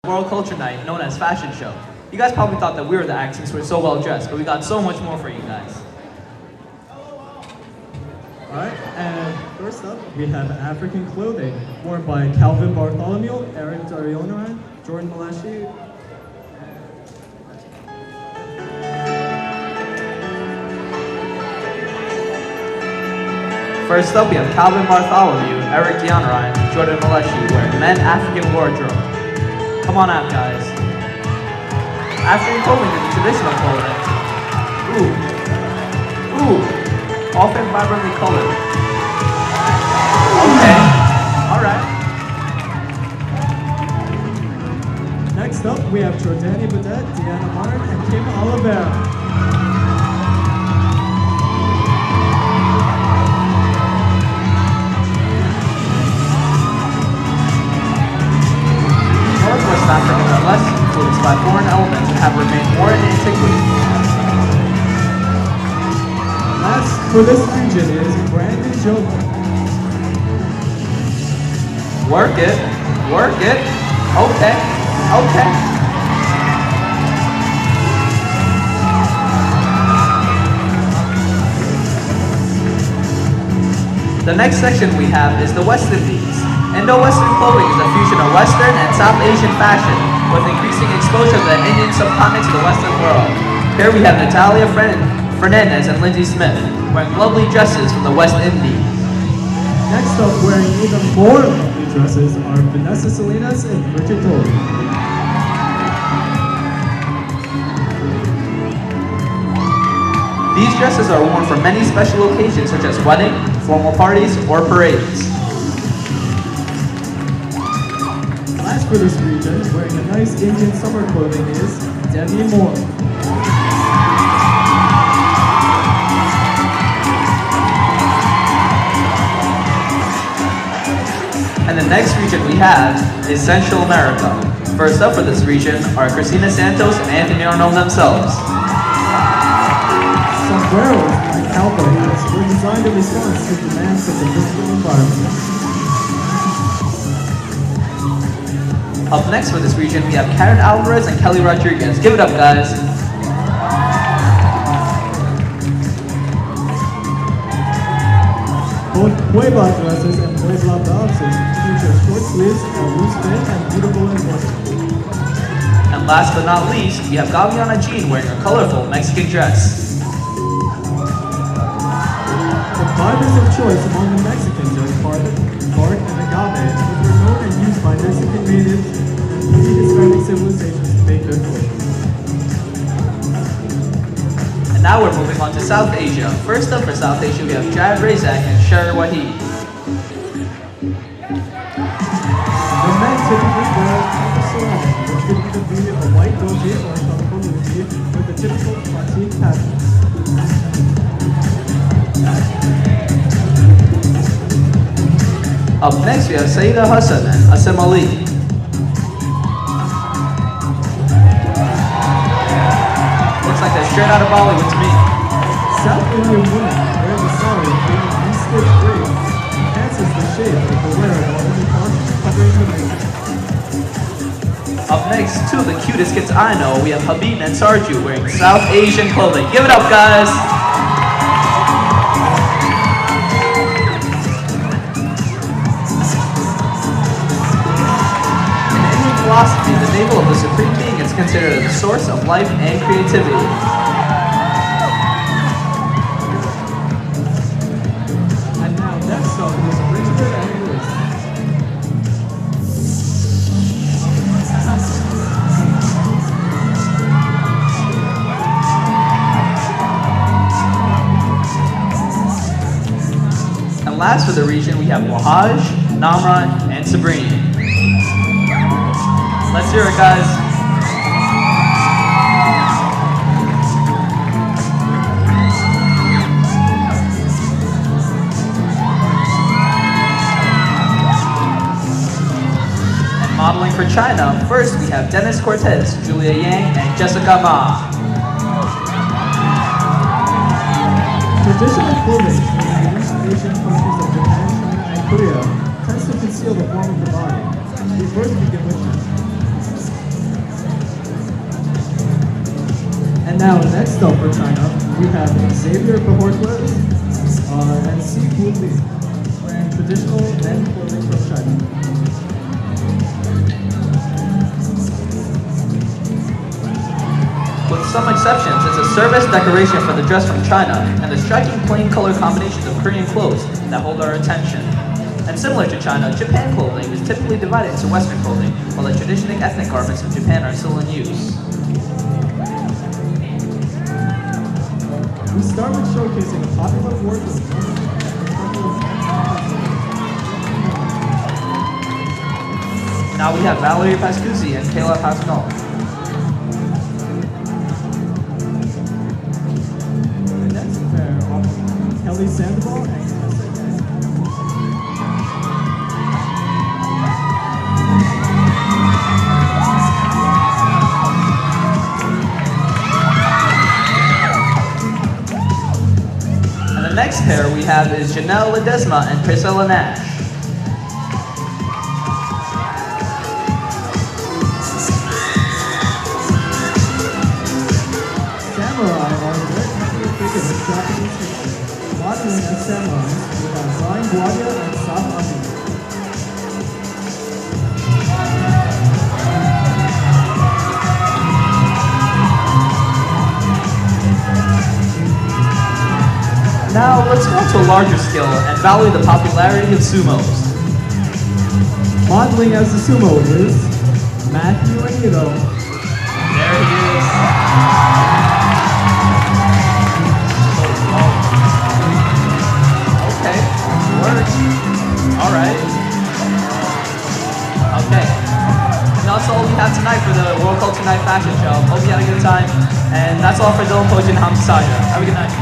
World Culture Night known as Fashion Show. You guys probably thought that we were the act since we're so well dressed, but we got so much more for you guys. Alright, and first up we have African clothing worn by Calvin Bartholomew, Eric Darionaran, Jordan Malashi. First up, we have Calvin Bartholomew, Eric Dianarai, and Jordan Maleshi wearing men African wardrobe. Come on out, guys. African clothing is traditional clothing. Ooh, often vibrantly colored. Okay, alright. Next up, we have Jordani Baudet, Deanna Martin, and Kim Oliveira. Northwest Africans are less influenced by foreign elements and have remained more in antiquity. Last for this region is Brandon Jones. Work it. Okay. The next section we have is the West Indies. Indo-Western clothing is a fusion of Western and South Asian fashion, with increasing exposure of the Indian subcontinent to the Western world. Here we have Natalia Fernandez and Lindsay Smith, wearing lovely dresses from the West Indies. Next up, wearing even more lovely dresses are Vanessa Salinas and Richard Tolley. These dresses are worn for many special occasions such as wedding, formal parties, or parades. Last for this region, wearing a nice Indian summer clothing is Demi Moore. And the next region we have is Central America. First up for this region are Christina Santos and Anthony Arnold themselves. Sombreros and cowboy hats were designed in response to demands of the physical environment. Up next for this region, we have Karen Alvarez and Kelly Rodriguez. Give it up, guys. Both Puebla dresses and Puebla blouses feature short sleeves, a loose fit, and beautiful embroidery. And last but not least, we have Gaviana Jean wearing a colorful Mexican dress. The fibers of choice among the Mexicans are bark and agave, which were known and used by Mexican natives and pre-Hispanic civilizations to make their clothing. And now we're moving on to South Asia. First up for South Asia, we have Jad Razak and Sher Wahid. The men typically wear a sarong, which could either be a white dhoti or a colorful luti with the typical batik pattern. Up next, we have Saida Hassan and Asim Ali. Looks like they're straight out of Bollywood to me. South Indian women wear the sari in unstitched braids, enhances the shape of the wearer while only partially covering the waist. Up next, two of the cutest kids I know, we have Habib and Sarju wearing South Asian clothing. Give it up, guys! In Indian philosophy, the navel of the Supreme Being is considered the source of life and creativity. And now next up is Elizabeth and Lewis. And last for the region, we have Wahaj, Namra, and Sabrine. Let's hear it, guys. And modeling for China, first we have Dennis Cortez, Julia Yang, and Jessica Ma. Traditional clothing in the East Asian countries of Japan, China, and Korea tends to conceal the form of the body. We first begin with this. now, next up for China, we have Xavier Behortler and Si Wu Li, wearing traditional men clothing from China. With some exceptions, it's a service decoration for the dress from China and the striking plain color combinations of Korean clothes that hold our attention. And similar to China, Japan clothing is typically divided into Western clothing, while the traditional ethnic garments of Japan are still in use. We start with showcasing a popular wardrobe. Now we have Valerie Pascuzzi and Kayla Pascal. The next pair are Kelly Sandoval and Tessa Gay. And the next pair we have is Janelle Ledesma and Priscilla Nash. Samurai are a very popular figure in Japanese history. Modeling as samurais, we have Brian Guardia and Sam Ami. Now let's go to a larger scale and value the popularity of sumos. Modeling as the sumo is Matthew Anito. There he is. Okay, works. All right. Okay. And that's all we have tonight for the World Culture Night Fashion Show. Hope you had a good time. And that's all for Dylan Pojan and Hamza Saja. Have a good night.